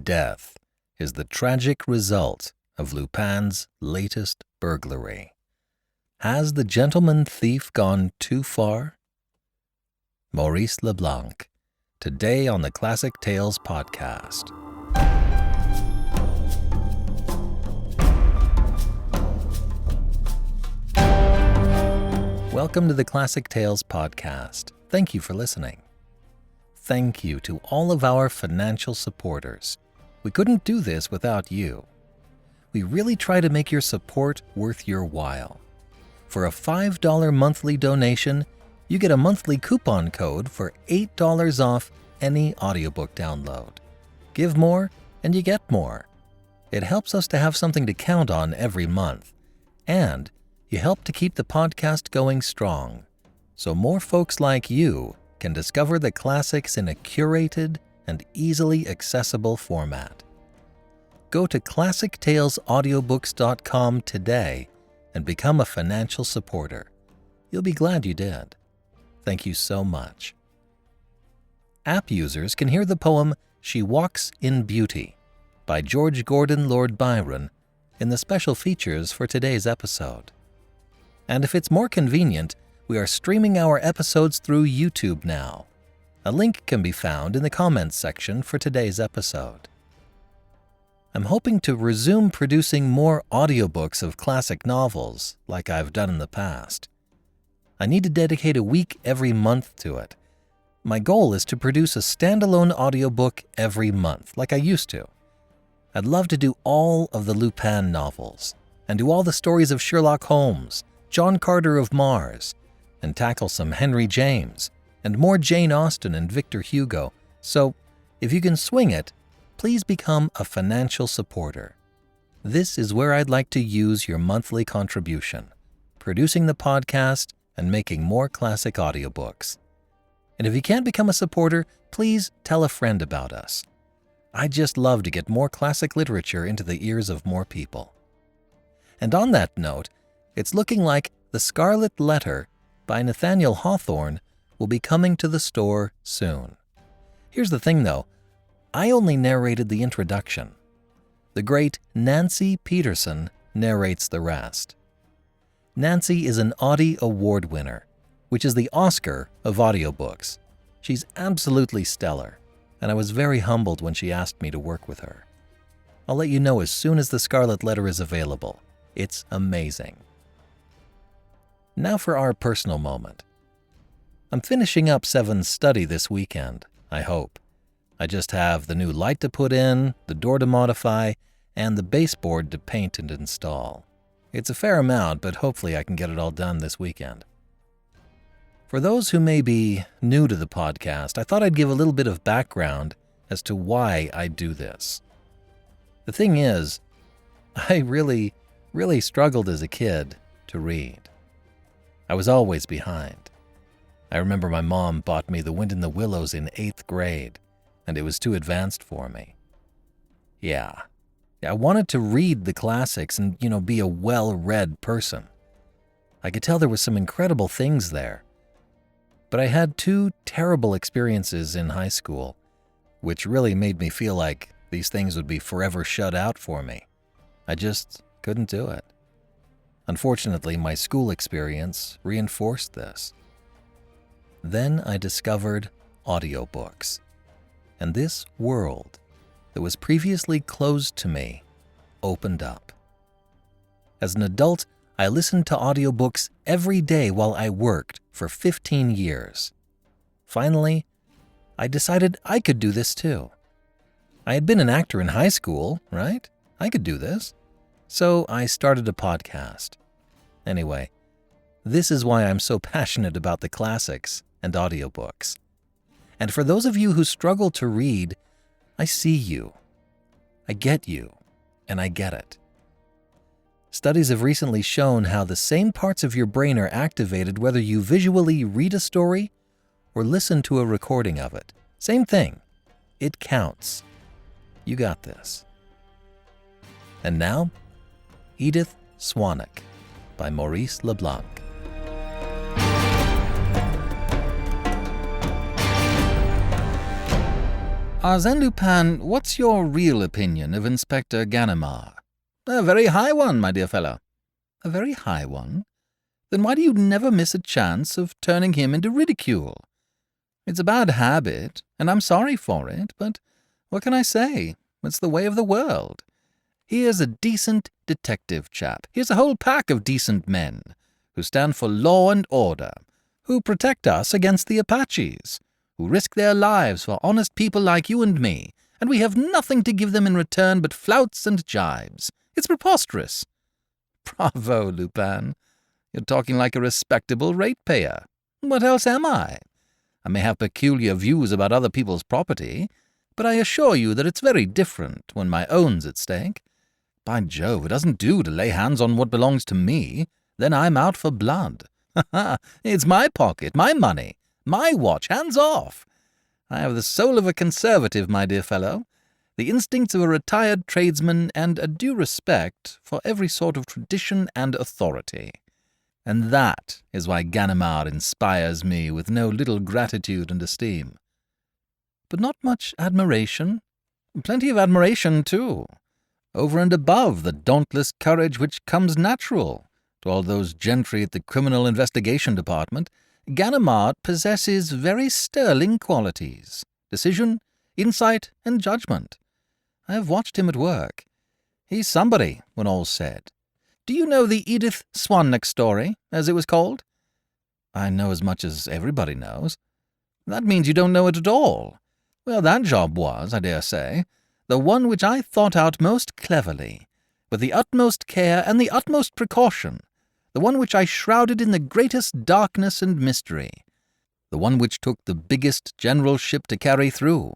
Death is the tragic result of Lupin's latest burglary. Has the gentleman thief gone too far? Maurice Leblanc, today on the Classic Tales podcast. Welcome to the Classic Tales podcast. Thank you for listening. Thank you to all of our financial supporters. We couldn't do this without you. We really try to make your support worth your while. For a $5 monthly donation, you get a monthly coupon code for $8 off any audiobook download. Give more and you get more. It helps us to have something to count on every month. And you help to keep the podcast going strong, so more folks like you can discover the classics in a curated and easily accessible format. Go to classictalesaudiobooks.com today and become a financial supporter. You'll be glad you did. Thank you so much. App users can hear the poem She Walks in Beauty by George Gordon Lord Byron in the special features for today's episode. And if it's more convenient, we are streaming our episodes through YouTube now. A link can be found in the comments section for today's episode. I'm hoping to resume producing more audiobooks of classic novels like I've done in the past. I need to dedicate a week every month to it. My goal is to produce a standalone audiobook every month, like I used to. I'd love to do all of the Lupin novels, and do all the stories of Sherlock Holmes, John Carter of Mars, and tackle some Henry James, and more Jane Austen and Victor Hugo. So, if you can swing it, please become a financial supporter. This is where I'd like to use your monthly contribution, producing the podcast and making more classic audiobooks. And if you can't become a supporter, please tell a friend about us. I'd just love to get more classic literature into the ears of more people. And on that note, it's looking like The Scarlet Letter by Nathaniel Hawthorne will be coming to the store soon. Here's the thing though, I only narrated the introduction. The great Nancy Peterson narrates the rest. Nancy is an Audie Award winner, which is the Oscar of audiobooks. She's absolutely stellar, and I was very humbled when she asked me to work with her. I'll let you know as soon as The Scarlet Letter is available. It's amazing. Now for our personal moment. I'm finishing up Seven's study this weekend, I hope. I just have the new light to put in, the door to modify, and the baseboard to paint and install. It's a fair amount, but hopefully I can get it all done this weekend. For those who may be new to the podcast, I thought I'd give a little bit of background as to why I do this. The thing is, I really struggled as a kid to read. I was always behind. I remember my mom bought me The Wind in the Willows in 8th grade, and it was too advanced for me. Yeah, I wanted to read the classics and, be a well-read person. I could tell there was some incredible things there. But I had 2 terrible experiences in high school, which really made me feel like these things would be forever shut out for me. I just couldn't do it. Unfortunately, my school experience reinforced this. Then I discovered audiobooks, and this world that was previously closed to me opened up. As an adult, I listened to audiobooks every day while I worked for 15 years. Finally, I decided I could do this too. I had been an actor in high school, right? I could do this. So I started a podcast. Anyway, this is why I'm so passionate about the classics and audiobooks. And for those of you who struggle to read, I see you. I get you, and I get it. Studies have recently shown how the same parts of your brain are activated whether you visually read a story or listen to a recording of it. Same thing. It counts. You got this. And now, Edith Swan by Maurice Leblanc. Arsène Lupin, what's your real opinion of Inspector Ganimard? A very high one, my dear fellow. A very high one? Then why do you never miss a chance of turning him into ridicule? It's a bad habit, and I'm sorry for it, but what can I say? It's the way of the world. Here's a decent detective chap. Here's a whole pack of decent men who stand for law and order, who protect us against the Apaches, who risk their lives for honest people like you and me, and we have nothing to give them in return but flouts and jibes. It's preposterous. Bravo, Lupin. You're talking like a respectable ratepayer. What else am I? I may have peculiar views about other people's property, but I assure you that it's very different when my own's at stake. By Jove, it doesn't do to lay hands on what belongs to me. Then I'm out for blood. It's my pocket, my money, my watch, hands off. I have the soul of a conservative, my dear fellow, the instincts of a retired tradesman, and a due respect for every sort of tradition and authority. And that is why Ganimard inspires me with no little gratitude and esteem. But not much admiration. Plenty of admiration, too, over and above the dauntless courage which comes natural to all those gentry at the Criminal Investigation Department. Ganimard possesses very sterling qualities: decision, insight, and judgment. I have watched him at work. He's somebody, when all's said. Do you know the Edith Swan story, as it was called? I know as much as everybody knows. That means you don't know it at all. Well, that job was, I dare say, the one which I thought out most cleverly, with the utmost care and the utmost precaution, the one which I shrouded in the greatest darkness and mystery, the one which took the biggest generalship to carry through.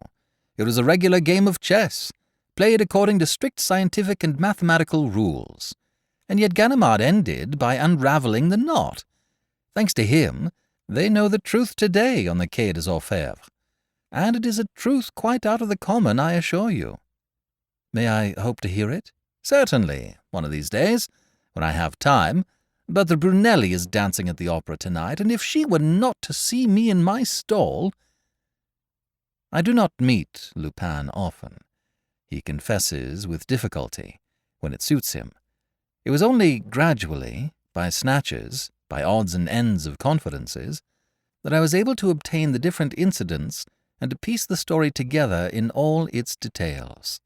It was a regular game of chess, played according to strict scientific and mathematical rules. And yet Ganimard ended by unravelling the knot. Thanks to him, they know the truth today on the Quai des Orfèvres. And it is a truth quite out of the common, I assure you. May I hope to hear it? Certainly, one of these days, when I have time. But the Brunelli is dancing at the opera tonight, and if she were not to see me in my stall— I do not meet Lupin often. He confesses with difficulty, when it suits him. It was only gradually, by snatches, by odds and ends of confidences, that I was able to obtain the different incidents and to piece the story together in all its details.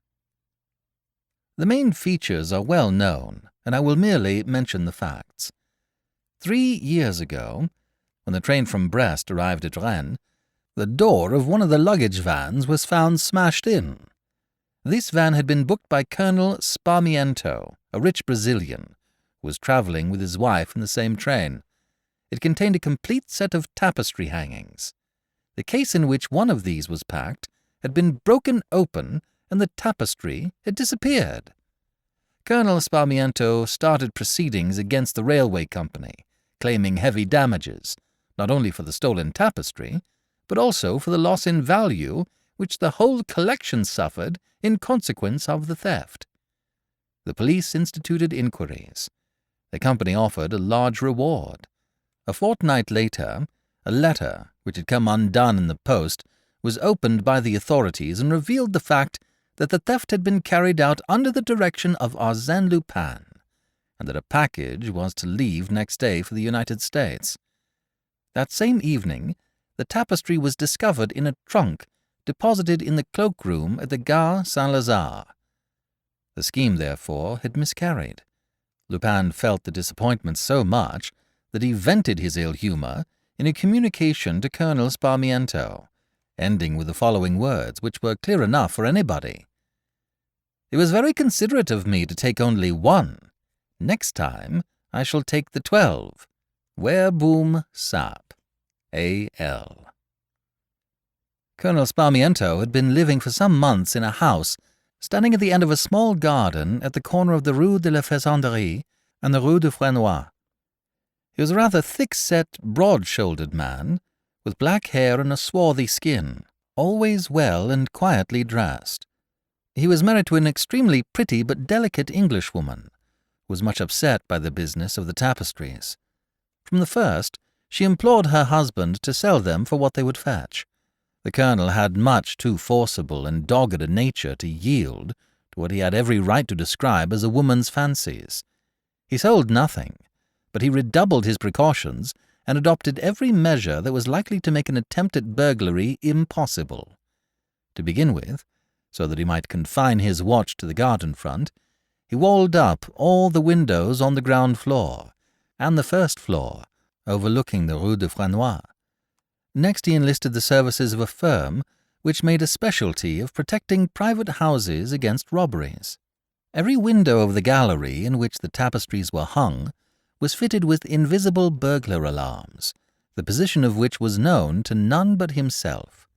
The main features are well known, and I will merely mention the facts. 3 years ago, when the train from Brest arrived at Rennes, the door of one of the luggage vans was found smashed in. This van had been booked by Colonel Sparmiento, a rich Brazilian, who was travelling with his wife in the same train. It contained a complete set of tapestry hangings. The case in which one of these was packed had been broken open, and the tapestry had disappeared. Colonel Sparmiento started proceedings against the railway company, claiming heavy damages, not only for the stolen tapestry, but also for the loss in value which the whole collection suffered in consequence of the theft. The police instituted inquiries. The company offered a large reward. A fortnight later, a letter, which had come undone in the post, was opened by the authorities and revealed the fact that the theft had been carried out under the direction of Arsène Lupin, and that a package was to leave next day for the United States. That same evening, the tapestry was discovered in a trunk deposited in the cloakroom at the Gare Saint-Lazare. The scheme, therefore, had miscarried. Lupin felt the disappointment so much that he vented his ill-humour in a communication to Colonel Sparmiento, ending with the following words, which were clear enough for anybody. "It was very considerate of me to take only one. Next time I shall take the 12. Verboom sap. A.L." Colonel Sparmiento had been living for some months in a house standing at the end of a small garden at the corner of the Rue de la Faisanderie and the Rue de Fresnoy. He was a rather thick-set, broad-shouldered man, with black hair and a swarthy skin, always well and quietly dressed. He was married to an extremely pretty but delicate Englishwoman, who was much upset by the business of the tapestries. From the first, she implored her husband to sell them for what they would fetch. The colonel had much too forcible and dogged a nature to yield to what he had every right to describe as a woman's fancies. He sold nothing, but he redoubled his precautions and adopted every measure that was likely to make an attempt at burglary impossible. To begin with, so that he might confine his watch to the garden front, he walled up all the windows on the ground floor and the first floor, overlooking the Rue de Frenois. Next he enlisted the services of a firm which made a specialty of protecting private houses against robberies. Every window of the gallery in which the tapestries were hung was fitted with invisible burglar alarms, the position of which was known to none but himself.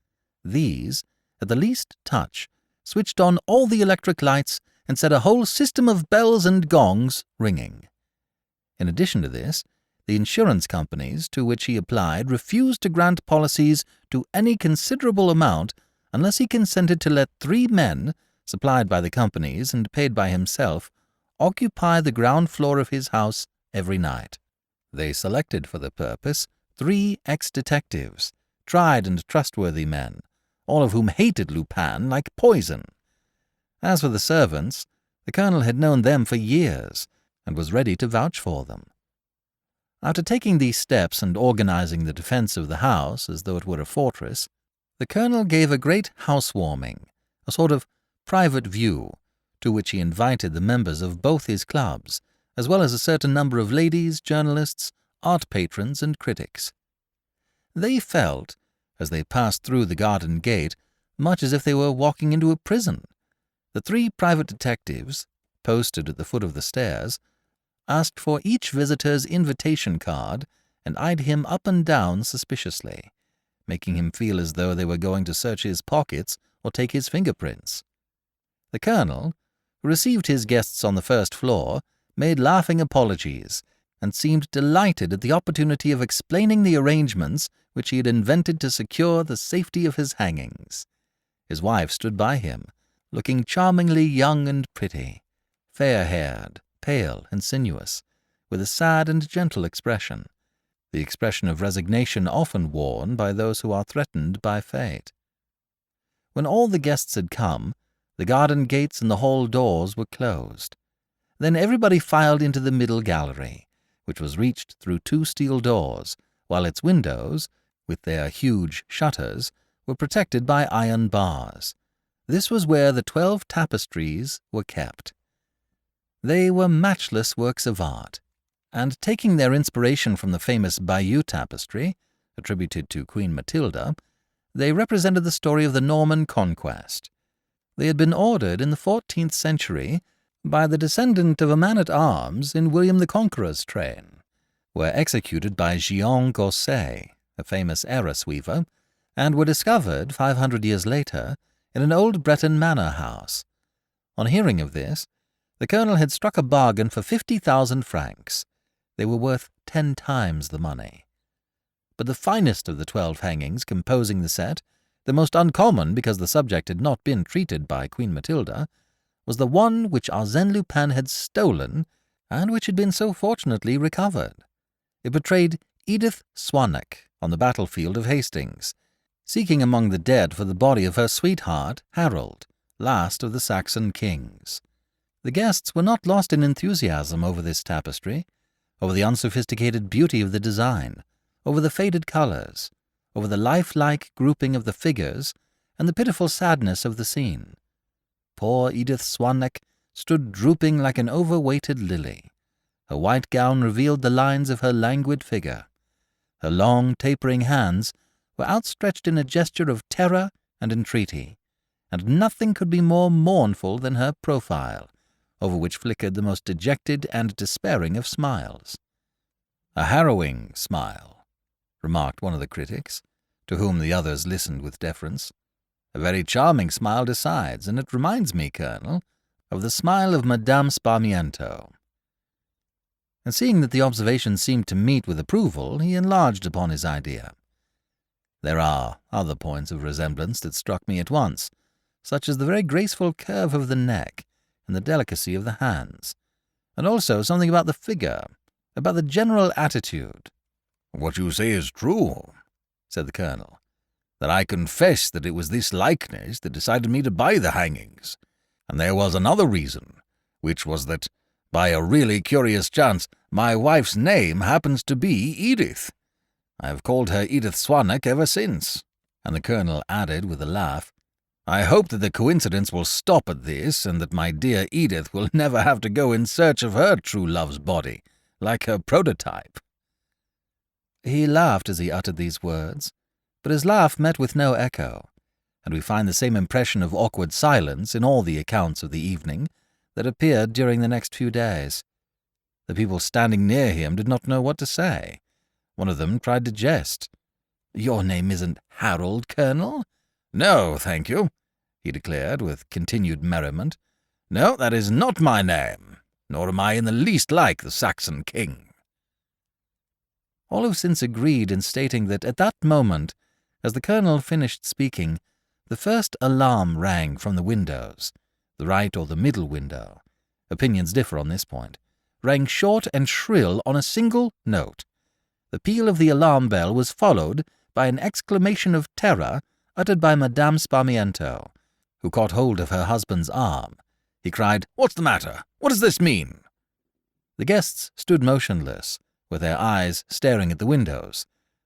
These, at the least touch, switched on all the electric lights and set a whole system of bells and gongs ringing. In addition to this, the insurance companies to which he applied refused to grant policies to any considerable amount unless he consented to let 3 men, supplied by the companies and paid by himself, occupy the ground floor of his house every night. They selected for the purpose 3 ex-detectives, tried and trustworthy men, all of whom hated Lupin like poison. As for the servants, the colonel had known them for years and was ready to vouch for them. After taking these steps and organizing the defense of the house as though it were a fortress, the colonel gave a great housewarming, a sort of private view, to which he invited the members of both his clubs, as well as a certain number of ladies, journalists, art patrons, and critics. They felt, as they passed through the garden gate, much as if they were walking into a prison. The 3 private detectives, posted at the foot of the stairs, asked for each visitor's invitation card and eyed him up and down suspiciously, making him feel as though they were going to search his pockets or take his fingerprints. The colonel, who received his guests on the first floor, made laughing apologies and seemed delighted at the opportunity of explaining the arrangements which he had invented to secure the safety of his hangings. His wife stood by him, looking charmingly young and pretty, fair-haired, pale and sinuous, with a sad and gentle expression, the expression of resignation often worn by those who are threatened by fate. When all the guests had come, the garden gates and the hall doors were closed. Then everybody filed into the middle gallery, which was reached through 2 steel doors, while its windows, with their huge shutters, were protected by iron bars. This was where the 12 tapestries were kept. They were matchless works of art, and taking their inspiration from the famous Bayeux tapestry, attributed to Queen Matilda, they represented the story of the Norman conquest. They had been ordered in the 14th century by the descendant of a man-at-arms in William the Conqueror's train, were executed by Guillaume Gosset, a famous arras-weaver, and were discovered 500 years later in an old Breton manor house. On hearing of this, the colonel had struck a bargain for 50,000 francs. They were worth 10 times the money. But the finest of the 12 hangings composing the set, the most uncommon because the subject had not been treated by Queen Matilda, was the one which Arsène Lupin had stolen and which had been so fortunately recovered. It portrayed Edith Swan on the battlefield of Hastings, seeking among the dead for the body of her sweetheart, Harold, last of the Saxon kings. The guests were not lost in enthusiasm over this tapestry, over the unsophisticated beauty of the design, over the faded colors, over the lifelike grouping of the figures, and the pitiful sadness of the scene. Poor Edith Swanneck stood drooping like an overweighted lily. Her white gown revealed the lines of her languid figure. Her long, tapering hands were outstretched in a gesture of terror and entreaty, and nothing could be more mournful than her profile, over which flickered the most dejected and despairing of smiles. "A harrowing smile," remarked one of the critics, to whom the others listened with deference. "A very charming smile besides, and it reminds me, Colonel, of the smile of Madame Sparmiento." And seeing that the observation seemed to meet with approval, he enlarged upon his idea. "There are other points of resemblance that struck me at once, such as the very graceful curve of the neck and the delicacy of the hands, and also something about the figure, about the general attitude." "What you say is true," said the colonel. that I confess that it was this likeness that decided me to buy the hangings. And there was another reason, which was that, by a really curious chance, my wife's name happens to be Edith. I have called her Edith Swan ever since." And the Colonel added with a laugh, "I hope that the coincidence will stop at this, and that my dear Edith will never have to go in search of her true love's body, like her prototype." He laughed as he uttered these words, but his laugh met with no echo, and we find the same impression of awkward silence in all the accounts of the evening that appeared during the next few days. The people standing near him did not know what to say. One of them tried to jest. "Your name isn't Harold, Colonel?" "No, thank you," he declared with continued merriment. "No, that is not my name, nor am I in the least like the Saxon king." All have since agreed in stating that at that moment, as the Colonel finished speaking, the first alarm rang from the windows, the right or the middle window. Opinions differ on this point. Rang short and shrill on a single note. The peal of the alarm bell was followed by an exclamation of terror uttered by Madame Sparmiento, who caught hold of her husband's arm. He cried, "What's the matter? What does this mean?" The guests stood motionless, with their eyes staring at the windows.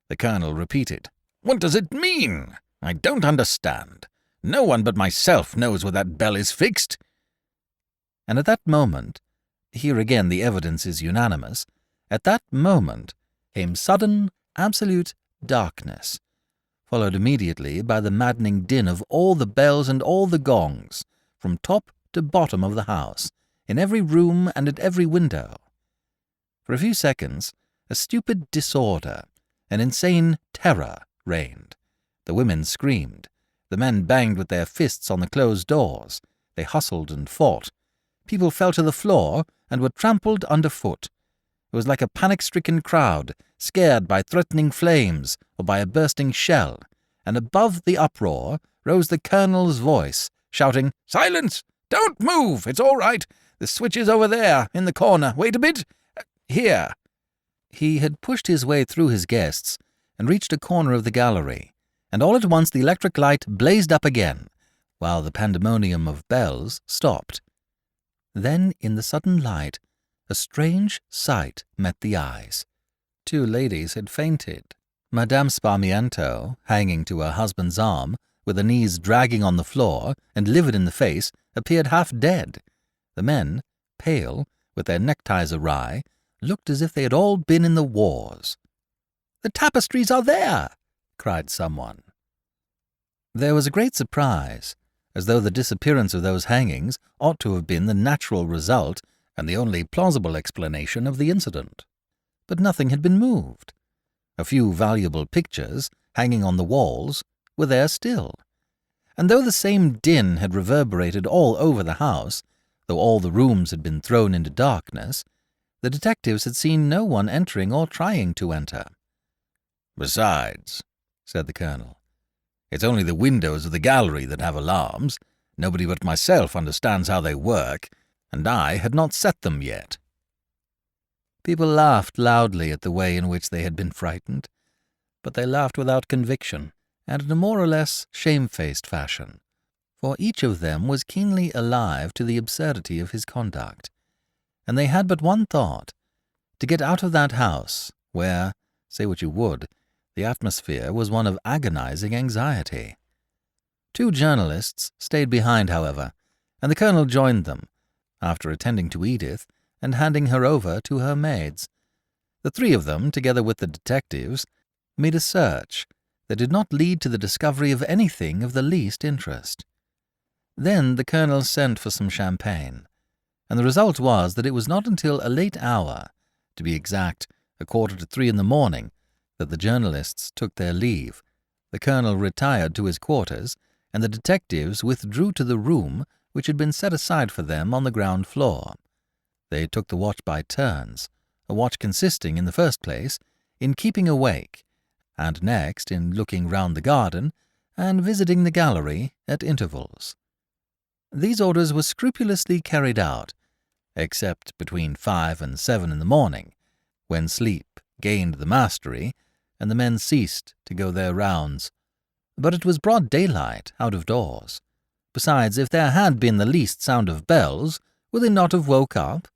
The Colonel repeated, "What does it mean? I don't understand. No one but myself knows where that bell is fixed." And at that moment, here again the evidence is unanimous, at that moment came sudden, absolute darkness, followed immediately by the maddening din of all the bells and all the gongs, from top to bottom of the house, in every room and at every window. For a few seconds, a stupid disorder, an insane terror reigned. The women screamed. The men banged with their fists on the closed doors. They hustled and fought. People fell to the floor and were trampled underfoot. It was like a panic-stricken crowd, scared by threatening flames or by a bursting shell, and above the uproar rose the Colonel's voice, shouting, "Silence! Don't move! It's all right! The switch is over there, in the corner. Wait a bit! Here!" He had pushed his way through his guests and reached a corner of the gallery, and all at once the electric light blazed up again, while the pandemonium of bells stopped. Then, in the sudden light, a strange sight met the eyes. Two ladies had fainted. Madame Sparmiento, hanging to her husband's arm, with her knees dragging on the floor and livid in the face, appeared half dead. The men, pale, with their neckties awry, looked as if they had all been in the wars. "The tapestries are there!" cried someone. There was a great surprise, as though the disappearance of those hangings ought to have been the natural result and the only plausible explanation of the incident. But nothing had been moved. A few valuable pictures, hanging on the walls, were there still. And though the same din had reverberated all over the house, though all the rooms had been thrown into darkness, the detectives had seen no one entering or trying to enter. "Besides," said the Colonel, "it's only the windows of the gallery that have alarms. Nobody but myself understands how they work, and I had not set them yet." People laughed loudly at the way in which they had been frightened, but they laughed without conviction, and in a more or less shamefaced fashion, for each of them was keenly alive to the absurdity of his conduct, and they had but one thought, to get out of that house, where, say what you would, the atmosphere was one of agonizing anxiety. Two journalists stayed behind, however, and the Colonel joined them, after attending to Edith and handing her over to her maids. The three of them, together with the detectives, made a search that did not lead to the discovery of anything of the least interest. Then the Colonel sent for some champagne, and the result was that it was not until a late hour, to be exact, 2:45 in the morning, that the journalists took their leave. The Colonel retired to his quarters, and the detectives withdrew to the room which had been set aside for them on the ground floor. They took the watch by turns, a watch consisting, in the first place, in keeping awake, and next in looking round the garden and visiting the gallery at intervals. These orders were scrupulously carried out, except between 5 and 7 in the morning, when sleep gained the mastery and the men ceased to go their rounds. But it was broad daylight out of doors. Besides, if there had been the least sound of bells, would they not have woke up?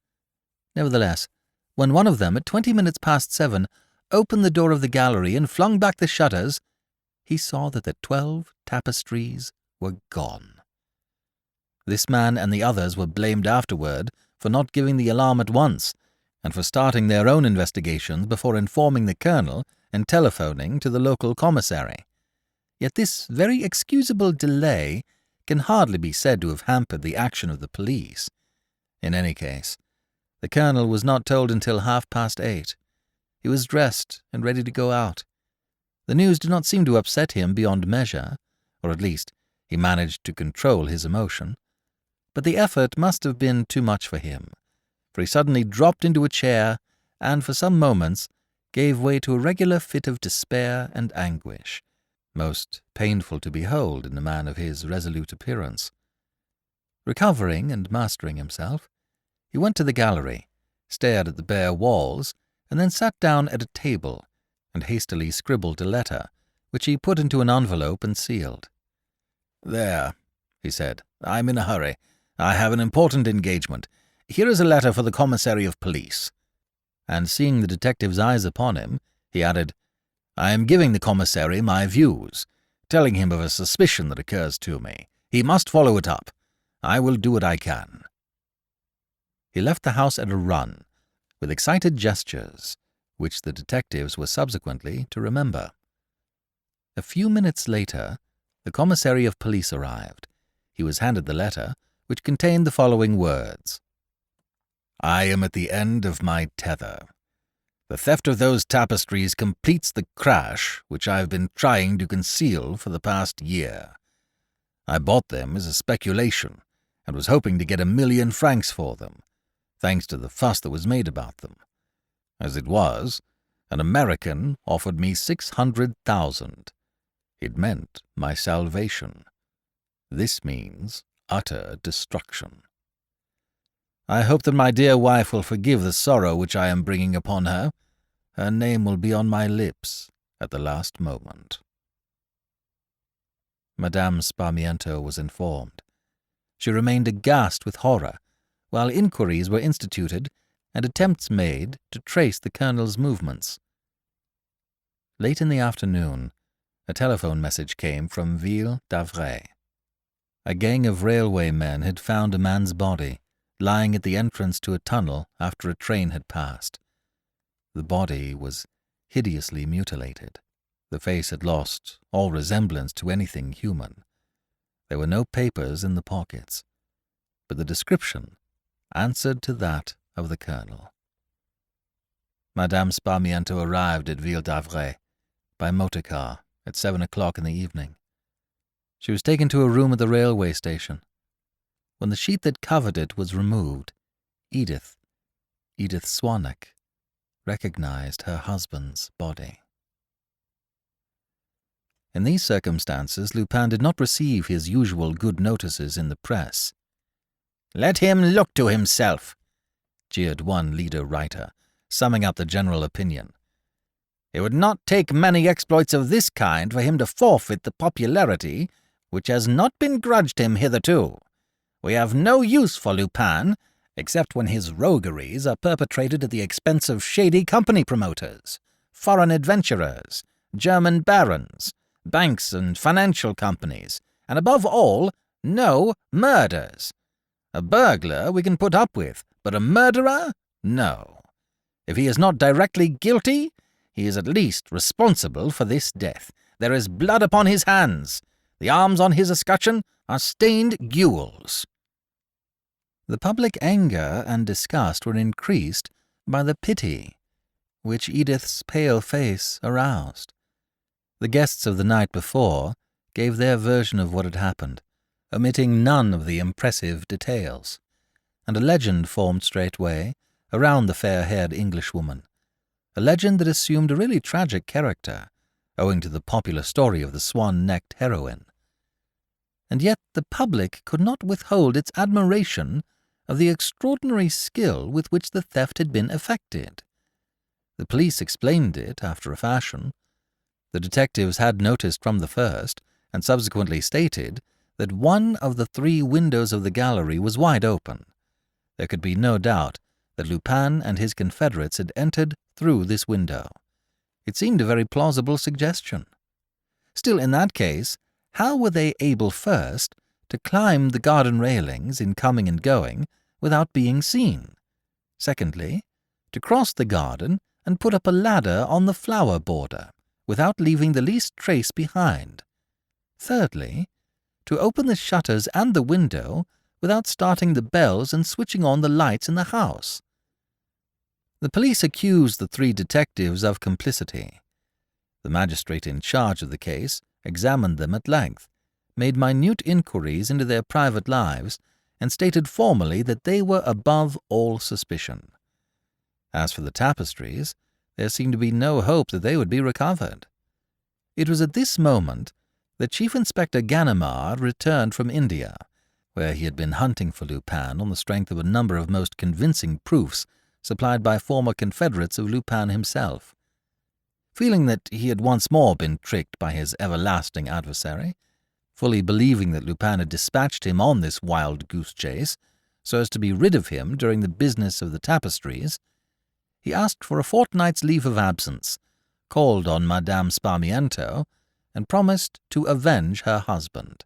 Nevertheless, when one of them, at 20 minutes past 7, opened the door of the gallery and flung back the shutters, he saw that the 12 tapestries were gone. This man and the others were blamed afterward for not giving the alarm at once, and for starting their own investigations before informing the colonel and telephoning to the local commissary. Yet this very excusable delay can hardly be said to have hampered the action of the police. In any case, the colonel was not told until 8:30. He was dressed and ready to go out. The news did not seem to upset him beyond measure, or at least he managed to control his emotion. But the effort must have been too much for him, for he suddenly dropped into a chair and for some moments gave way to a regular fit of despair and anguish, most painful to behold in a man of his resolute appearance. Recovering and mastering himself, he went to the gallery, stared at the bare walls, and then sat down at a table and hastily scribbled a letter, which he put into an envelope and sealed. "There," he said, "I'm in a hurry. I have an important engagement. Here is a letter for the commissary of police." And seeing the detective's eyes upon him, he added, "I am giving the commissary my views, telling him of a suspicion that occurs to me. He must follow it up. I will do what I can." He left the house at a run, with excited gestures, which the detectives were subsequently to remember. A few minutes later, the commissary of police arrived. He was handed the letter, which contained the following words: "I am at the end of my tether. The theft of those tapestries completes the crash which I have been trying to conceal for the past year. I bought them as a speculation, and was hoping to get 1,000,000 francs for them, thanks to the fuss that was made about them. As it was, an American offered me 600,000. It meant my salvation. This means utter destruction. I hope that my dear wife will forgive the sorrow which I am bringing upon her. Her name will be on my lips at the last moment." Madame Sparmiento was informed. She remained aghast with horror, while inquiries were instituted and attempts made to trace the colonel's movements. Late in the afternoon, a telephone message came from Ville d'Avray. A gang of railway men had found a man's body, lying at the entrance to a tunnel after a train had passed. The body was hideously mutilated. The face had lost all resemblance to anything human. There were no papers in the pockets, but the description answered to that of the colonel. Madame Sparmiento arrived at Ville d'Avray by motor car at 7 o'clock in the evening. She was taken to a room at the railway station. When the sheet that covered it was removed, Edith Swan, recognized her husband's body. In these circumstances, Lupin did not receive his usual good notices in the press. "Let him look to himself," jeered one leader writer, summing up the general opinion. "It would not take many exploits of this kind for him to forfeit the popularity which has not been grudged him hitherto. We have no use for Lupin, except when his rogueries are perpetrated at the expense of shady company promoters, foreign adventurers, German barons, banks and financial companies, and above all, no murders. A burglar we can put up with, but a murderer? No. If he is not directly guilty, he is at least responsible for this death. There is blood upon his hands. The arms on his escutcheon are stained gules." The public anger and disgust were increased by the pity which Edith's pale face aroused. The guests of the night before gave their version of what had happened, omitting none of the impressive details, and a legend formed straightway around the fair-haired Englishwoman, a legend that assumed a really tragic character, owing to the popular story of the swan-necked heroine. And yet the public could not withhold its admiration of the extraordinary skill with which the theft had been effected. The police explained it after a fashion. The detectives had noticed from the first and subsequently stated that one of the 3 windows of the gallery was wide open. There could be no doubt that Lupin and his confederates had entered through this window. It seemed a very plausible suggestion. Still, in that case, how were they able first to climb the garden railings in coming and going without being seen? Secondly, to cross the garden and put up a ladder on the flower border without leaving the least trace behind. Thirdly, to open the shutters and the window without starting the bells and switching on the lights in the house. The police accused the 3 detectives of complicity. The magistrate in charge of the case examined them at length, made minute inquiries into their private lives, and stated formally that they were above all suspicion. As for the tapestries, there seemed to be no hope that they would be recovered. It was at this moment that Chief Inspector Ganimard returned from India, where he had been hunting for Lupin on the strength of a number of most convincing proofs supplied by former confederates of Lupin himself. Feeling that he had once more been tricked by his everlasting adversary, fully believing that Lupin had dispatched him on this wild goose chase so as to be rid of him during the business of the tapestries, he asked for a fortnight's leave of absence, called on Madame Sparmiento, and promised to avenge her husband.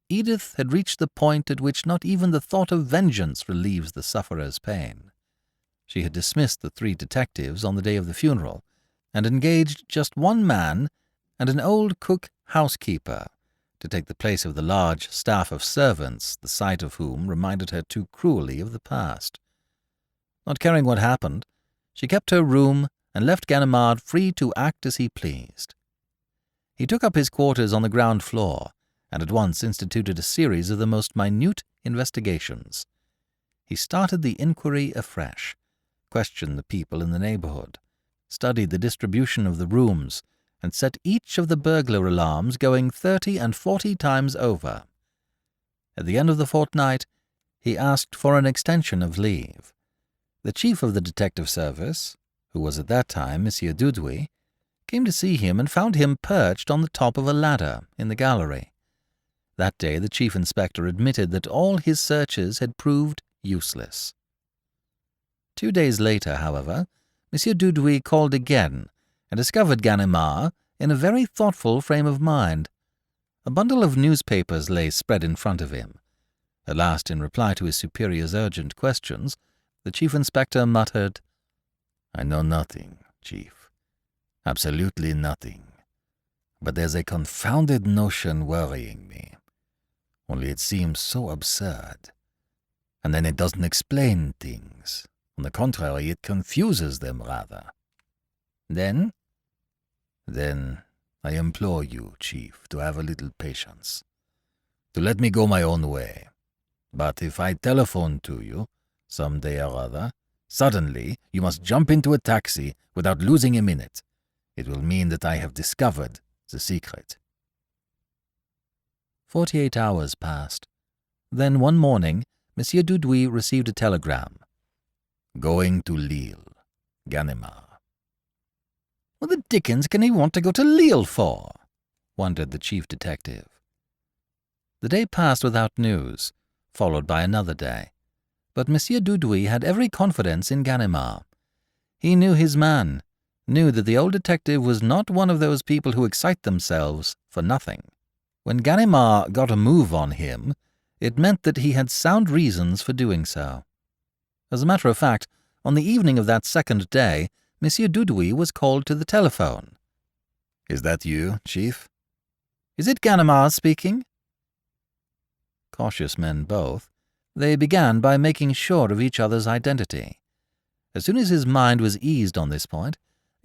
Edith had reached the point at which not even the thought of vengeance relieves the sufferer's pain. She had dismissed the 3 detectives on the day of the funeral, and engaged just 1 man and an old cook housekeeper to take the place of the large staff of servants, the sight of whom reminded her too cruelly of the past. Not caring what happened, she kept her room and left Ganimard free to act as he pleased. He took up his quarters on the ground floor and at once instituted a series of the most minute investigations. He started the inquiry afresh, questioned the people in the neighborhood, studied the distribution of the rooms, and set each of the burglar alarms going 30 and 40 times over. At the end of the fortnight, he asked for an extension of leave. The chief of the detective service, who was at that time Monsieur Dudouis, came to see him and found him perched on the top of a ladder in the gallery. That day the chief inspector admitted that all his searches had proved useless. 2 days later, however, Monsieur Dudouis called again and discovered Ganimard in a very thoughtful frame of mind. A bundle of newspapers lay spread in front of him. At last, in reply to his superior's urgent questions, the chief inspector muttered, "I know nothing, Chief. Absolutely nothing. But there's a confounded notion worrying me. Only it seems so absurd. And then it doesn't explain things. On the contrary, it confuses them rather. Then I implore you, Chief, to have a little patience, to let me go my own way. But if I telephone to you, some day or other, suddenly you must jump into a taxi without losing a minute. It will mean that I have discovered the secret." 48 hours passed. Then one morning, Monsieur Dudouis received a telegram. "Going to Lille. Ganimard." "What the dickens can he want to go to Lille for?" wondered the chief detective. The day passed without news, followed by another day. But Monsieur Dudouis had every confidence in Ganimard. He knew his man, knew that the old detective was not one of those people who excite themselves for nothing. When Ganimard got a move on him, it meant that he had sound reasons for doing so. As a matter of fact, on the evening of that second day, Monsieur Dudouis was called to the telephone. "Is that you, Chief?" "Is it Ganimard speaking?" Cautious men both, they began by making sure of each other's identity. As soon as his mind was eased on this point,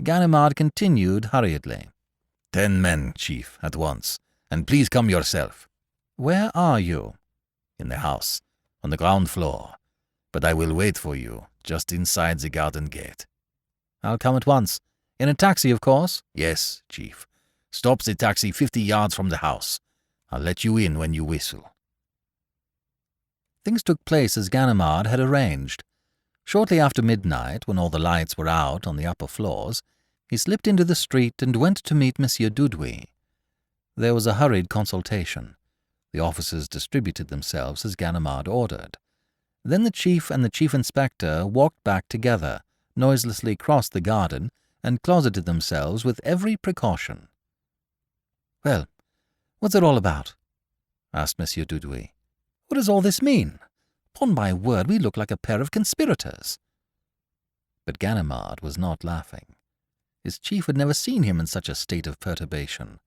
Ganimard continued hurriedly. 10 men, Chief, at once, and please come yourself." "Where are you?" "In the house, on the ground floor, but I will wait for you just inside the garden gate." "I'll come at once. In a taxi, of course?" "Yes, Chief. Stop the taxi 50 yards from the house. I'll let you in when you whistle." Things took place as Ganimard had arranged. Shortly after midnight, when all the lights were out on the upper floors, he slipped into the street and went to meet Monsieur Dudouis. There was a hurried consultation. The officers distributed themselves as Ganimard ordered. Then the chief and the chief inspector walked back together, noiselessly crossed the garden, and closeted themselves with every precaution. "Well, what's it all about?" asked Monsieur Dudouis. "What does all this mean? Upon my word, we look like a pair of conspirators." But Ganimard was not laughing. His chief had never seen him in such a state of perturbation,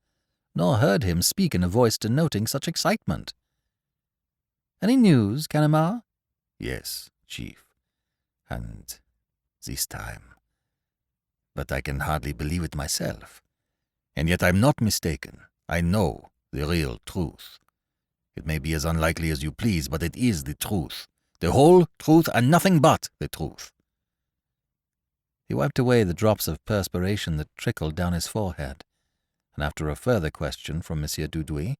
nor heard him speak in a voice denoting such excitement. "Any news, Ganimard?" "Yes, chief, and this time. But I can hardly believe it myself. And yet I'm not mistaken. I know the real truth. It may be as unlikely as you please, but it is the truth. The whole truth and nothing but the truth." He wiped away the drops of perspiration that trickled down his forehead, and after a further question from Monsieur Dudouis,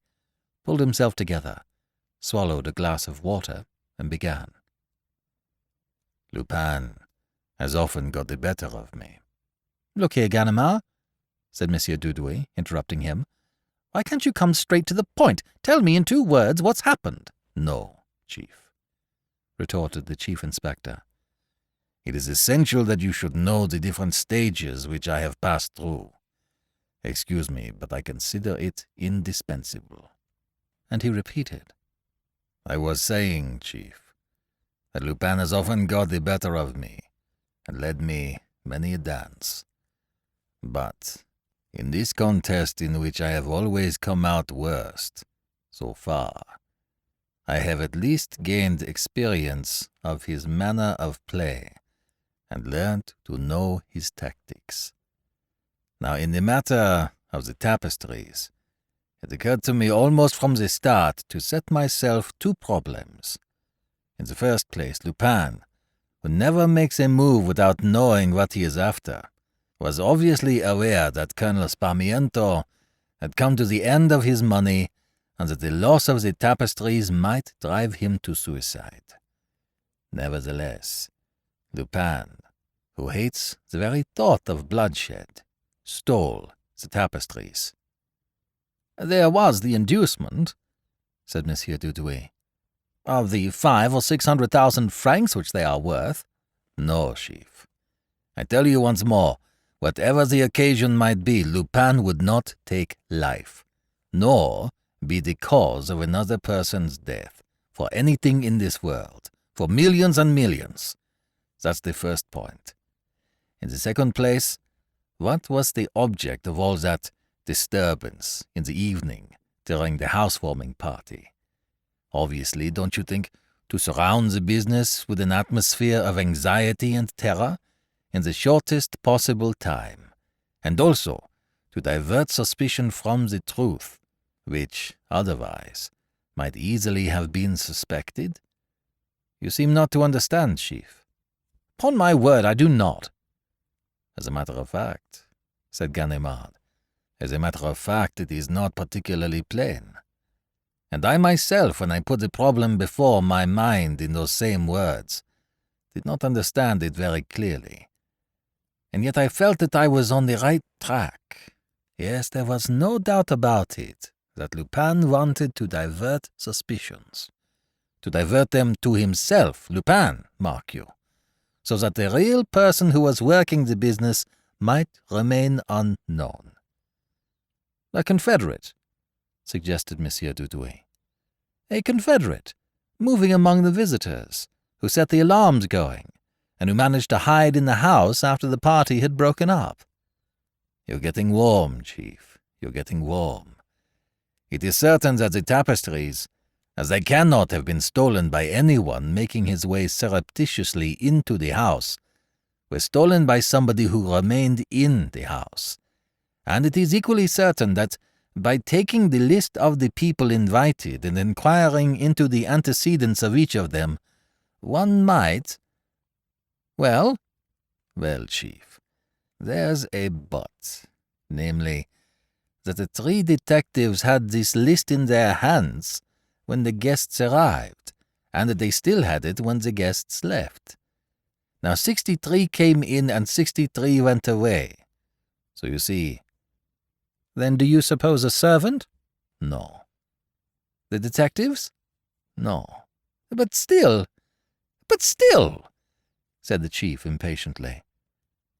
pulled himself together, swallowed a glass of water, and began. "Lupin has often got the better of me." "Look here, Ganimard," said Monsieur Dudouis, interrupting him. "Why can't you come straight to the point? Tell me in 2 words what's happened." "No, chief," retorted the chief inspector. "It is essential that you should know the different stages which I have passed through. Excuse me, but I consider it indispensable." And he repeated, "I was saying, chief, that Lupin has often got the better of me, and led me many a dance. But in this contest in which I have always come out worst, so far, I have at least gained experience of his manner of play, and learnt to know his tactics. Now, in the matter of the tapestries, it occurred to me almost from the start to set myself 2 problems. In the first place, Lupin, who never makes a move without knowing what he is after, was obviously aware that Colonel Sparmiento had come to the end of his money and that the loss of the tapestries might drive him to suicide. Nevertheless, Lupin, who hates the very thought of bloodshed, stole the tapestries." "There was the inducement," said Monsieur Dudouis, "of the 500,000 or 600,000 francs which they are worth." "No, chief. I tell you once more, whatever the occasion might be, Lupin would not take life, nor be the cause of another person's death, for anything in this world, for millions and millions. That's the first point. In the second place, what was the object of all that disturbance in the evening during the housewarming party? Obviously, don't you think, to surround the business with an atmosphere of anxiety and terror in the shortest possible time, and also to divert suspicion from the truth, which, otherwise, might easily have been suspected? You seem not to understand, chief." "Upon my word, I do not." "As a matter of fact," said Ganimard, "as a matter of fact, it is not particularly plain. And I myself, when I put the problem before my mind in those same words, did not understand it very clearly. And yet I felt that I was on the right track. Yes, there was no doubt about it, that Lupin wanted to divert suspicions. To divert them to himself, Lupin, mark you, so that the real person who was working the business might remain unknown." "A confederate," suggested Monsieur Dudouis. "A confederate, moving among the visitors, who set the alarms going, and who managed to hide in the house after the party had broken up." "You're getting warm, chief, you're getting warm. It is certain that the tapestries, as they cannot have been stolen by anyone making his way surreptitiously into the house, were stolen by somebody who remained in the house. And it is equally certain that, by taking the list of the people invited and inquiring into the antecedents of each of them, one might—" "Well?" "Well, chief, there's a but, namely, that the 3 detectives had this list in their hands when the guests arrived, and that they still had it when the guests left. Now 63 came in and 63 went away. So you see—" "Then do you suppose a servant?" No. The detectives? No. But still, said the chief impatiently.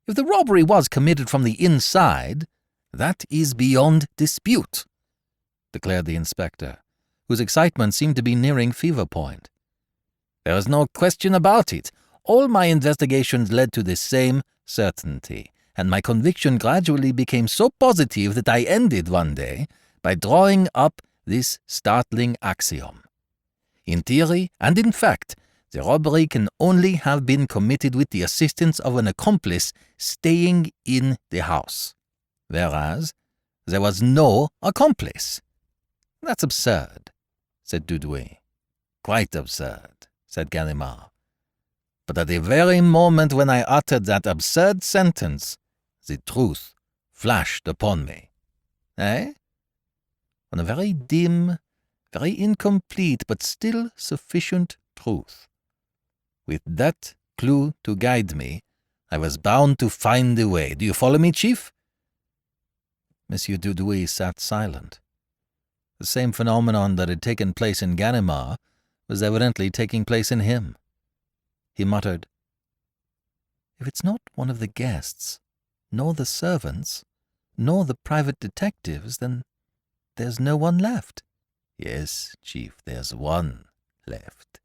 If the robbery was committed from the inside, that is beyond dispute, declared the inspector, whose excitement seemed to be nearing fever point. There is no question about it. All my investigations led to the same certainty, and my conviction gradually became so positive that I ended one day by drawing up this startling axiom. In theory and in fact, the robbery can only have been committed with the assistance of an accomplice staying in the house, whereas there was no accomplice. That's absurd, said Dudouis. Quite absurd, said Ganimard. But at the very moment when I uttered that absurd sentence, the truth flashed upon me. Eh? On a very dim, very incomplete, but still sufficient truth. With that clue to guide me, I was bound to find the way. Do you follow me, Chief? Monsieur Dudouis sat silent. The same phenomenon that had taken place in Ganimard was evidently taking place in him. He muttered, "If it's not one of the guests, nor the servants, nor the private detectives, then there's no one left." "Yes, Chief, there's one left."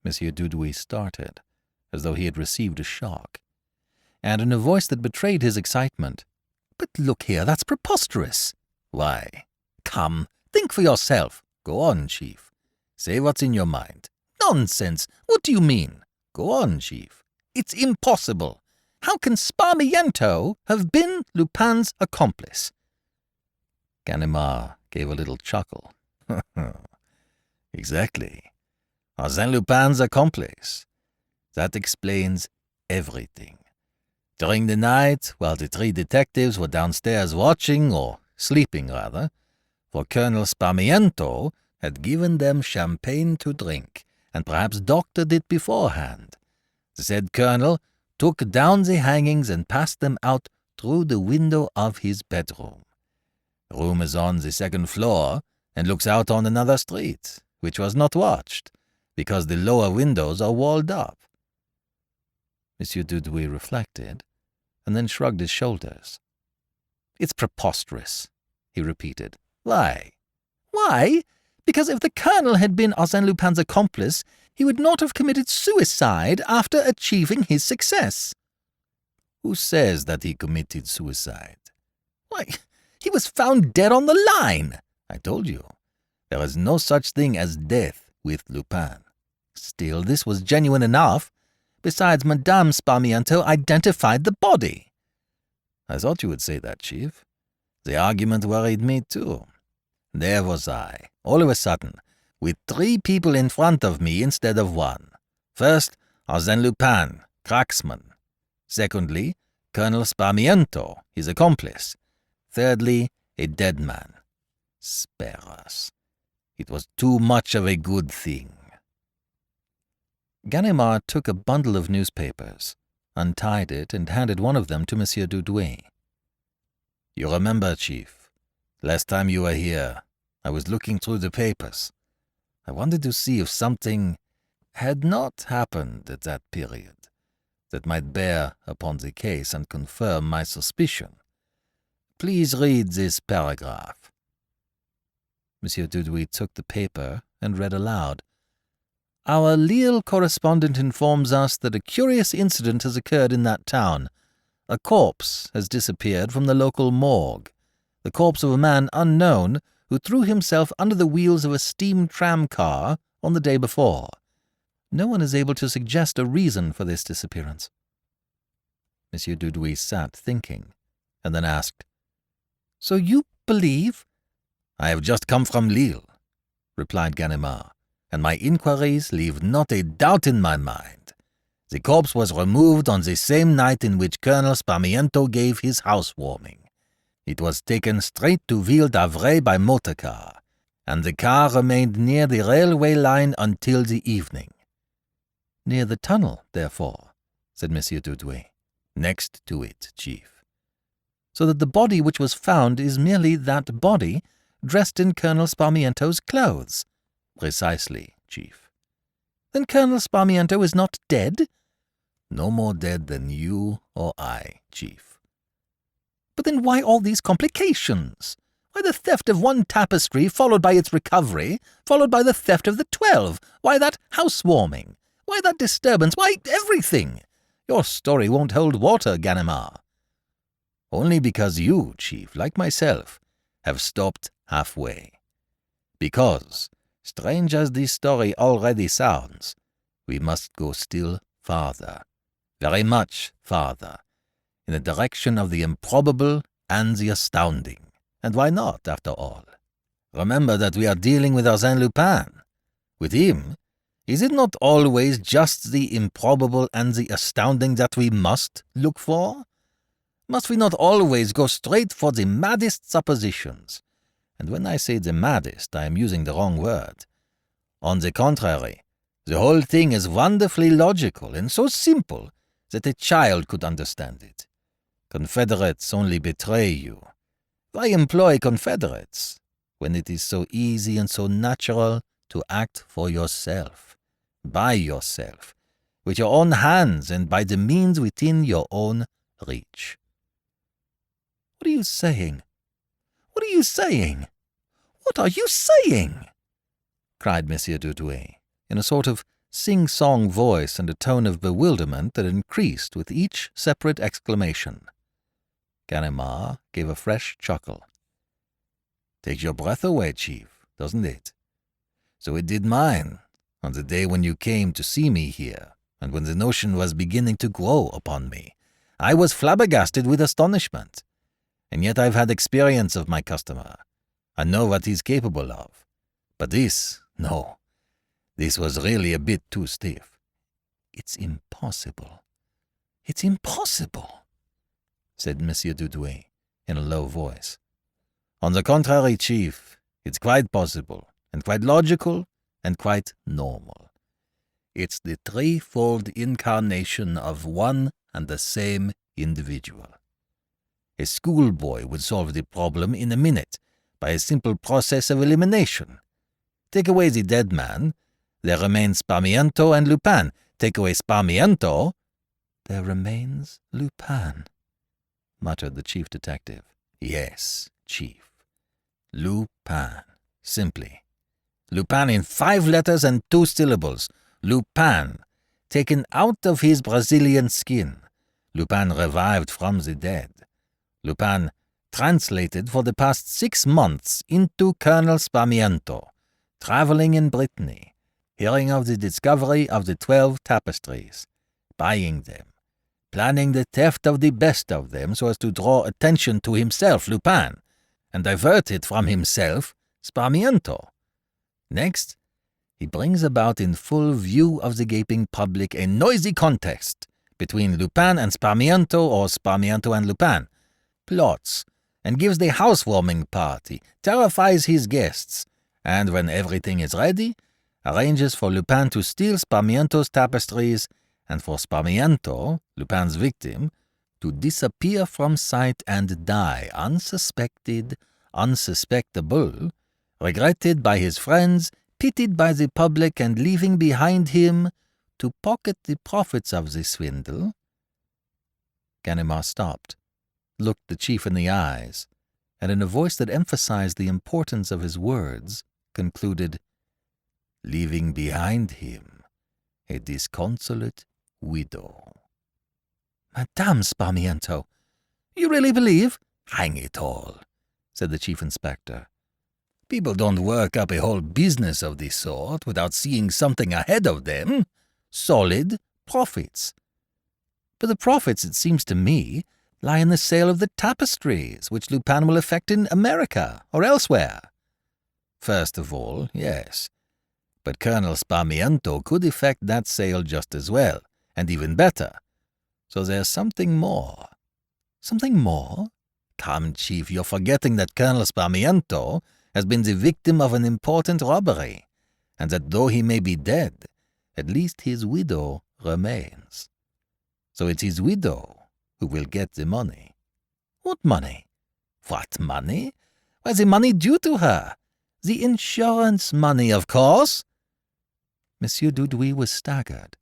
Monsieur Dudouis started, as though he had received a shock, and in a voice that betrayed his excitement, "But look here, that's preposterous." "Why?" "Come, think for yourself." "Go on, Chief. Say what's in your mind." "Nonsense! What do you mean?" "Go on, Chief." "It's impossible. How can Sparmiento have been Lupin's accomplice?" Ganimard gave a little chuckle. "Exactly. Arsène Lupin's accomplice. That explains everything. During the night, while the three detectives were downstairs watching, or sleeping rather, for Colonel Sparmiento had given them champagne to drink, and perhaps doctored it beforehand. The said colonel took down the hangings and passed them out through the window of his bedroom. The room is on the second floor, and looks out on another street, which was not watched, because the lower windows are walled up." Monsieur Dudouis reflected, and then shrugged his shoulders. "It's preposterous," he repeated. "Why?" "Why? Because if the colonel had been Arsène Lupin's accomplice, he would not have committed suicide after achieving his success." "Who says that he committed suicide?" "Why, he was found dead on the line." "I told you, there is no such thing as death with Lupin." "Still, this was genuine enough. Besides, Madame Sparmiento identified the body." "I thought you would say that, Chief. The argument worried me too. There was I, all of a sudden, with three people in front of me instead of one. First, Arsène Lupin, cracksman. Secondly, Colonel Sparmiento, his accomplice. Thirdly, a dead man. Spare us. It was too much of a good thing." Ganimard took a bundle of newspapers, untied it, and handed one of them to Monsieur Dudouis. "You remember, Chief, last time you were here, I was looking through the papers. I wanted to see if something had not happened at that period that might bear upon the case and confirm my suspicion. Please read this paragraph." Monsieur Dudouis took the paper and read aloud. "Our Lille correspondent informs us that a curious incident has occurred in that town. A corpse has disappeared from the local morgue. The corpse of a man unknown who threw himself under the wheels of a steam tram car on the day before. No one is able to suggest a reason for this disappearance." Monsieur Dudouis sat thinking, and then asked, "So you believe—" "I have just come from Lille," replied Ganimard, "and my inquiries leave not a doubt in my mind. The corpse was removed on the same night in which Colonel Sparmiento gave his housewarming. It was taken straight to Ville d'Avray by motor car, and the car remained near the railway line until the evening." "Near the tunnel, therefore," said Monsieur Dudouis. "Next to it, Chief." "So that the body which was found is merely that body, dressed in Colonel Sparmiento's clothes." "Precisely, Chief." "Then Colonel Sparmiento is not dead?" "No more dead than you or I, Chief." "But then why all these complications? Why the theft of one tapestry, followed by its recovery, followed by the theft of the 12? Why that housewarming? Why that disturbance? Why everything? Your story won't hold water, Ganimard." "Only because you, Chief, like myself, have stopped halfway. Because, strange as this story already sounds, we must go still farther, very much farther, in the direction of the improbable and the astounding. And why not, after all? Remember that we are dealing with Arsène Lupin. With him, is it not always just the improbable and the astounding that we must look for? Must we not always go straight for the maddest suppositions? And when I say the maddest, I am using the wrong word. On the contrary, the whole thing is wonderfully logical and so simple that a child could understand it. Confederates only betray you. Why employ confederates when it is so easy and so natural to act for yourself, by yourself, with your own hands and by the means within your own reach?" "What are you saying? What are you saying? What are you saying?" cried Monsieur Dudouis, in a sort of sing-song voice and a tone of bewilderment that increased with each separate exclamation. Ganimard gave a fresh chuckle. "Takes your breath away, Chief, doesn't it? So it did mine, on the day when you came to see me here, and when the notion was beginning to grow upon me. I was flabbergasted with astonishment. And yet I've had experience of my customer. I know what he's capable of. But this, no, this was really a bit too stiff." "It's impossible. It's impossible," said Monsieur Dudouis in a low voice. "On the contrary, Chief, it's quite possible, and quite logical, and quite normal. It's the threefold incarnation of one and the same individual. A schoolboy would solve the problem in a minute by a simple process of elimination. Take away the dead man, there remain Sparmiento and Lupin. Take away Sparmiento, "There remains Lupin," muttered the chief detective. "Yes, Chief. Lupin. Simply. Lupin in 5 letters and 2 syllables. Lupin, taken out of his Brazilian skin. Lupin revived from the dead. Lupin translated for the past 6 months into Colonel Sparmiento, traveling in Brittany, hearing of the discovery of the 12 tapestries, buying them, planning the theft of the best of them so as to draw attention to himself, Lupin, and divert it from himself, Sparmiento. Next, he brings about in full view of the gaping public a noisy contest between Lupin and Sparmiento or Sparmiento and Lupin, plots, and gives the housewarming party, terrifies his guests, and when everything is ready, arranges for Lupin to steal Sparmiento's tapestries and for Sparmiento, Lupin's victim, to disappear from sight and die unsuspected, unsuspectable, regretted by his friends, pitied by the public, and leaving behind him, to pocket the profits of the swindle." Ganimard stopped, looked the chief in the eyes, and in a voice that emphasized the importance of his words, concluded, "Leaving behind him a disconsolate widow." "Madame Sparmiento, you really believe—" "Hang it all," said the chief inspector. "People don't work up a whole business of this sort without seeing something ahead of them. Solid profits." "But the profits, it seems to me, lie in the sale of the tapestries, which Lupin will effect in America or elsewhere." "First of all, yes. But Colonel Sparmiento could effect that sale just as well, and even better. So there's something more." "Something more?" "Come, Chief, you're forgetting that Colonel Sparmiento has been the victim of an important robbery, and that though he may be dead, at least his widow remains. So it's his widow who will get the money." "What money?" "What money? Why, the money due to her. The insurance money, of course." Monsieur Dudouis was staggered.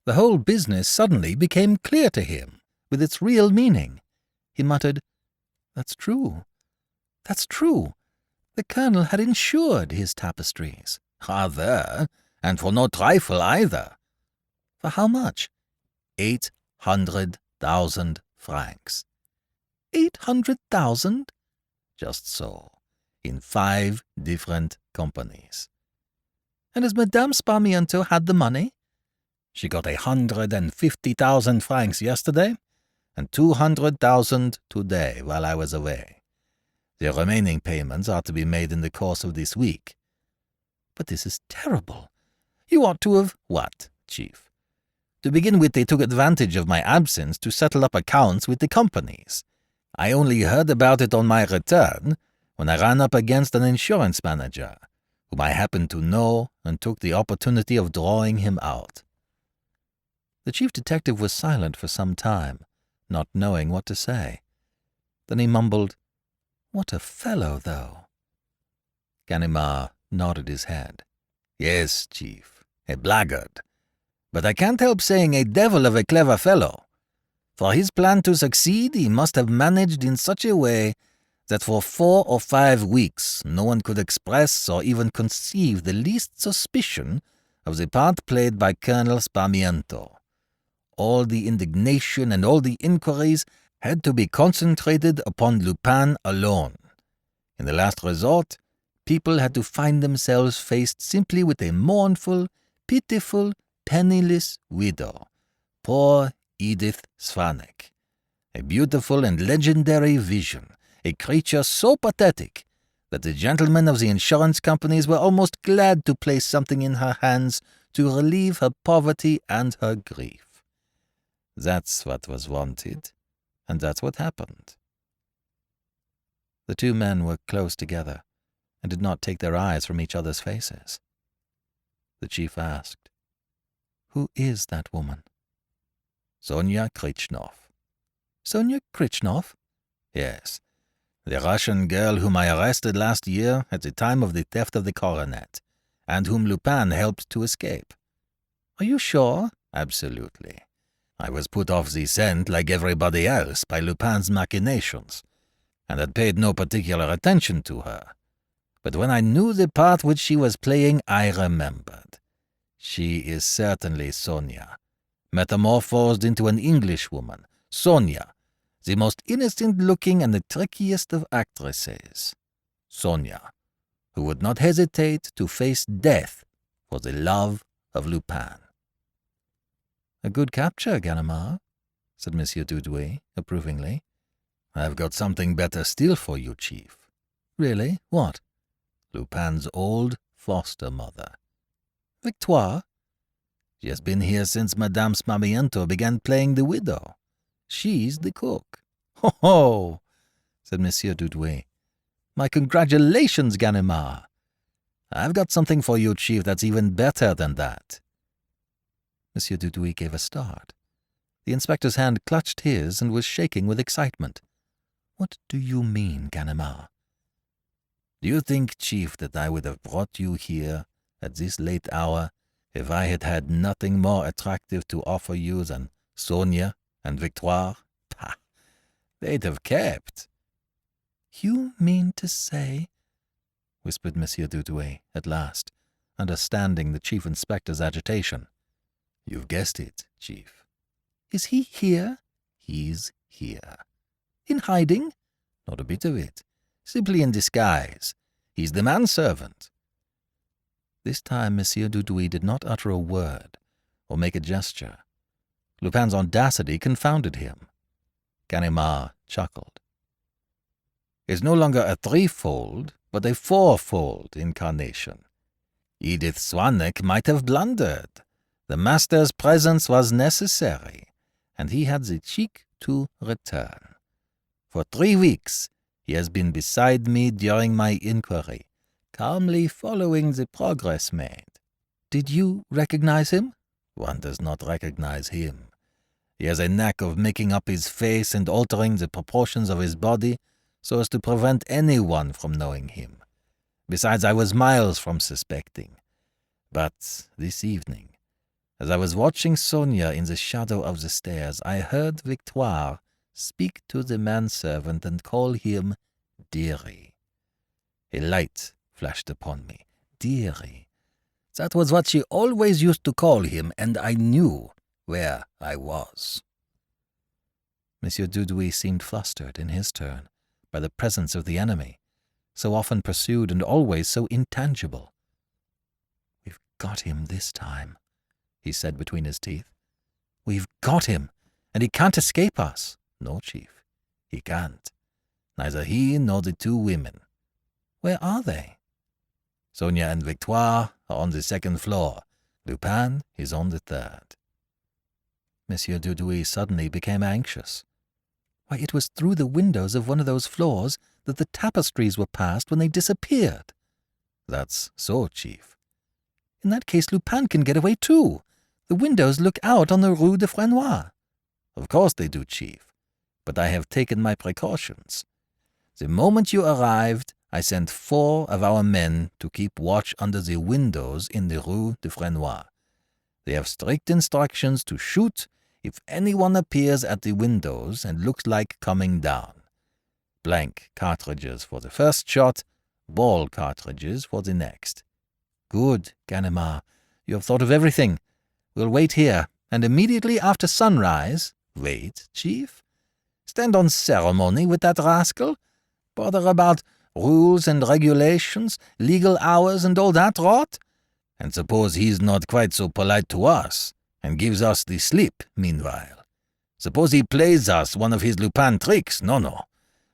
The whole business suddenly became clear to him, with its real meaning. He muttered, "That's true. That's true. The colonel had insured his tapestries." "Rather, and for no trifle either." "For how much?" 800,000 francs. 800,000? Just so, in 5 different companies. And has Madame Sparmiento had the money? She got 150,000 francs yesterday, and 200,000 today while I was away. The remaining payments are to be made in the course of this week. But this is terrible. You ought to have— What, Chief? To begin with, they took advantage of my absence to settle up accounts with the companies. I only heard about it on my return when I ran up against an insurance manager, whom I happened to know, and took the opportunity of drawing him out." The chief detective was silent for some time, not knowing what to say. Then he mumbled, "What a fellow, though." Ganimard nodded his head. "Yes, Chief, a blackguard. But I can't help saying a devil of a clever fellow. For his plan to succeed, he must have managed in such a way that for 4 or 5 weeks no one could express or even conceive the least suspicion of the part played by Colonel Sparmiento. All the indignation and all the inquiries had to be concentrated upon Lupin alone. In the last resort, people had to find themselves faced simply with a mournful, pitiful, penniless widow, poor Edith Swanek, a beautiful and legendary vision, a creature so pathetic that the gentlemen of the insurance companies were almost glad to place something in her hands to relieve her poverty and her grief. That's what was wanted, and that's what happened." The two men were close together and did not take their eyes from each other's faces. The chief asked, "Who is that woman?" "Sonia Kritchnov." "Sonia Kritchnov?" "Yes. The Russian girl whom I arrested last year at the time of the theft of the coronet, and whom Lupin helped to escape." "Are you sure?" "Absolutely. I was put off the scent like everybody else by Lupin's machinations, and had paid no particular attention to her. But when I knew the part which she was playing, I remembered. She is certainly Sonia, metamorphosed into an Englishwoman. Sonia, the most innocent-looking and the trickiest of actresses. Sonia, who would not hesitate to face death for the love of Lupin." "A good capture, Ganimard," said Monsieur Dudouis, approvingly. "I've got something better still for you, Chief." "Really? What?" "Lupin's old foster-mother." "Victoire?" "She has been here since Madame Sparmiento began playing the widow. She's the cook." "Ho, ho!" said Monsieur Dudouis. "My congratulations, Ganimard." "I've got something for you, Chief, that's even better than that." Monsieur Dudouis gave a start. The inspector's hand clutched his and was shaking with excitement. "What do you mean, Ganimard?" "Do you think, Chief, that I would have brought you here at this late hour if I had had nothing more attractive to offer you than Sonia and Victoire? Pah! They'd have kept." "You mean to say," whispered Monsieur Dudouis at last, understanding the chief inspector's agitation. "You've guessed it, Chief." "Is he here?" "He's here." "In hiding?" "Not a bit of it. Simply in disguise. He's the manservant." This time Monsieur Dudouis did not utter a word or make a gesture. Lupin's audacity confounded him. Ganimard chuckled. "It's no longer a threefold, but a fourfold incarnation. Edith Swanek might have blundered. The master's presence was necessary, and he had the cheek to return. For 3 weeks he has been beside me during my inquiry, calmly following the progress made." "Did you recognize him?" "One does not recognize him. He has a knack of making up his face and altering the proportions of his body so as to prevent anyone from knowing him. Besides, I was miles from suspecting. But this evening, as I was watching Sonia in the shadow of the stairs, I heard Victoire speak to the manservant and call him dearie. A light flashed upon me. Dearie. That was what she always used to call him, and I knew where I was. Monsieur Dudouis seemed flustered in his turn by the presence of the enemy, so often pursued and always so intangible. "We've got him this time," he said between his teeth. "We've got him, and he can't escape us." "No, Chief, he can't. Neither he nor the two women." "Where are they?" "Sonia and Victoire are on the second floor. Lupin is on the third." Monsieur Dudouis suddenly became anxious. Why, it was through the windows of one of those floors that the tapestries were passed when they disappeared. "That's so, Chief." "In that case, Lupin can get away too. The windows look out on the Rue de Frenois." "Of course they do, Chief, but I have taken my precautions. The moment you arrived, I sent 4 of our men to keep watch under the windows in the Rue de Frenois. They have strict instructions to shoot if anyone appears at the windows and looks like coming down. Blank cartridges for the first shot, ball cartridges for the next." "Good, Ganimard. You have thought of everything. We'll wait here, and immediately after sunrise—" "Wait, Chief? Stand on ceremony with that rascal? Bother about rules and regulations, legal hours and all that rot? And suppose he's not quite so polite to us, and gives us the slip meanwhile? Suppose he plays us one of his Lupin tricks? No.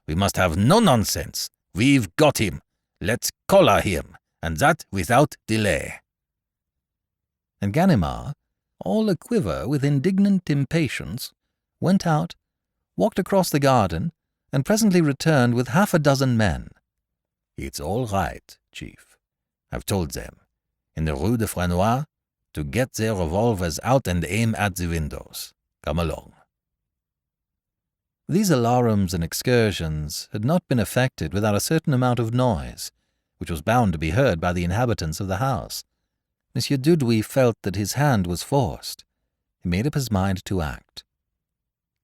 We must have no nonsense. We've got him. Let's collar him, and that without delay." And Ganimard, all aquiver with indignant impatience, went out, walked across the garden, and presently returned with 6 men. "It's all right, Chief. I've told them, in the Rue de Frenois, to get their revolvers out and aim at the windows. Come along." These alarums and excursions had not been effected without a certain amount of noise, which was bound to be heard by the inhabitants of the house. Monsieur Dudouis felt that his hand was forced. He made up his mind to act.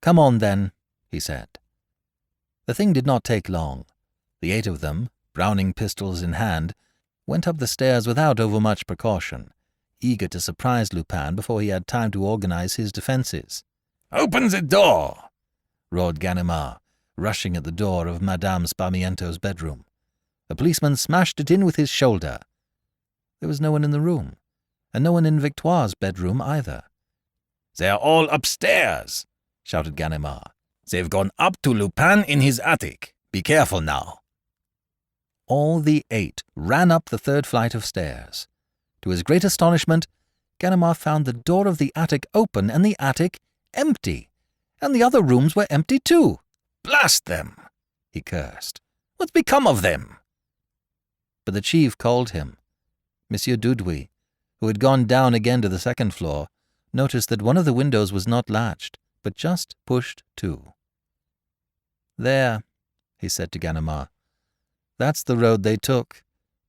"Come on, then," he said. The thing did not take long. The 8 of them, Browning pistols in hand, went up the stairs without overmuch precaution, eager to surprise Lupin before he had time to organize his defenses. "Open the door!" roared Ganimard, rushing at the door of Madame Sparmiento's bedroom. A policeman smashed it in with his shoulder. There was no one in the room, and no one in Victoire's bedroom either. "They're all upstairs!" shouted Ganimard. "They've gone up to Lupin in his attic. Be careful now." All the 8 ran up the 3rd flight of stairs. To his great astonishment, Ganimard found the door of the attic open and the attic empty, and the other rooms were empty too. "Blast them!" he cursed. "What's become of them?" But the chief called him. Monsieur Dudouis, who had gone down again to the 2nd floor, noticed that one of the windows was not latched, but just pushed to. "There," he said to Ganimard. "That's the road they took.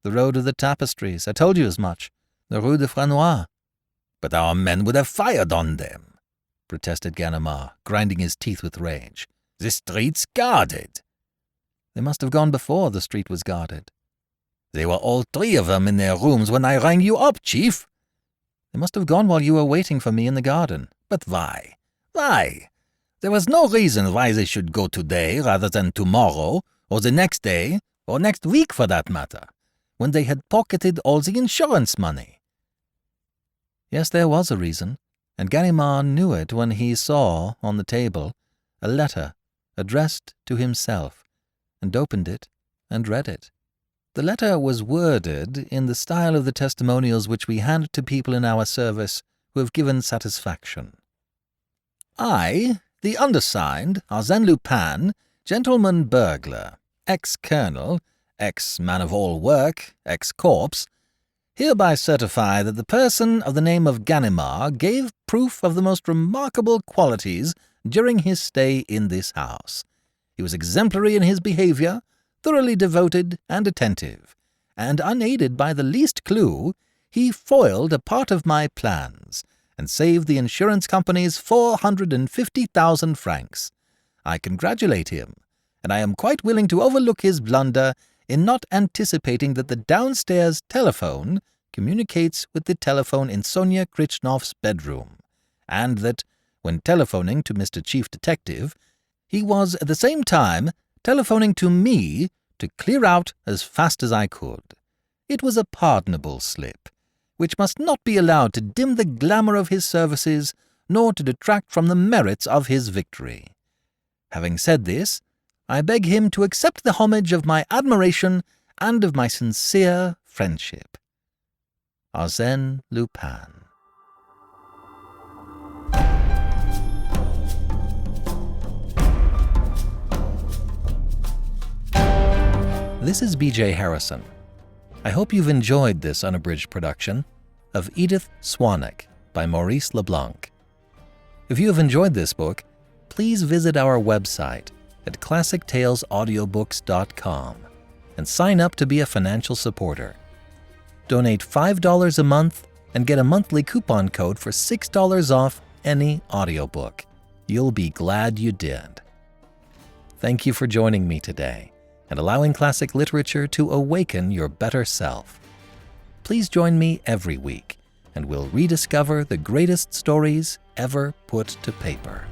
The road of the tapestries. I told you as much. The Rue de Frenois." "But our men would have fired on them," protested Ganimard, grinding his teeth with rage. "The street's guarded." "They must have gone before the street was guarded." "They were all 3 of them in their rooms when I rang you up, Chief." "They must have gone while you were waiting for me in the garden." "But why? Why? There was no reason why they should go today rather than tomorrow, or the next day, or next week for that matter, when they had pocketed all the insurance money." Yes, there was a reason, and Ganimard knew it when he saw, on the table, a letter addressed to himself, and opened it and read it. The letter was worded in the style of the testimonials which we hand to people in our service who have given satisfaction. "I, the undersigned, Arsène Lupin, gentleman burglar, ex-colonel, ex-man-of-all-work, ex-corpse, hereby certify that the person of the name of Ganimard gave proof of the most remarkable qualities during his stay in this house. He was exemplary in his behavior, thoroughly devoted and attentive, and unaided by the least clue, he foiled a part of my plans and saved the insurance companies 450,000 francs. I congratulate him, and I am quite willing to overlook his blunder in not anticipating that the downstairs telephone communicates with the telephone in Sonia Krichnoff's bedroom, and that, when telephoning to Mr. Chief Detective, he was at the same time telephoning to me to clear out as fast as I could. It was a pardonable slip, which must not be allowed to dim the glamour of his services nor to detract from the merits of his victory. Having said this, I beg him to accept the homage of my admiration and of my sincere friendship. Arsène Lupin. This is B.J. Harrison. I hope you've enjoyed this unabridged production of Edith Swanwick by Maurice Leblanc. If you have enjoyed this book, please visit our website at classictalesaudiobooks.com and sign up to be a financial supporter. Donate $5 a month and get a monthly coupon code for $6 off any audiobook. You'll be glad you did. Thank you for joining me today and allowing classic literature to awaken your better self. Please join me every week, and we'll rediscover the greatest stories ever put to paper.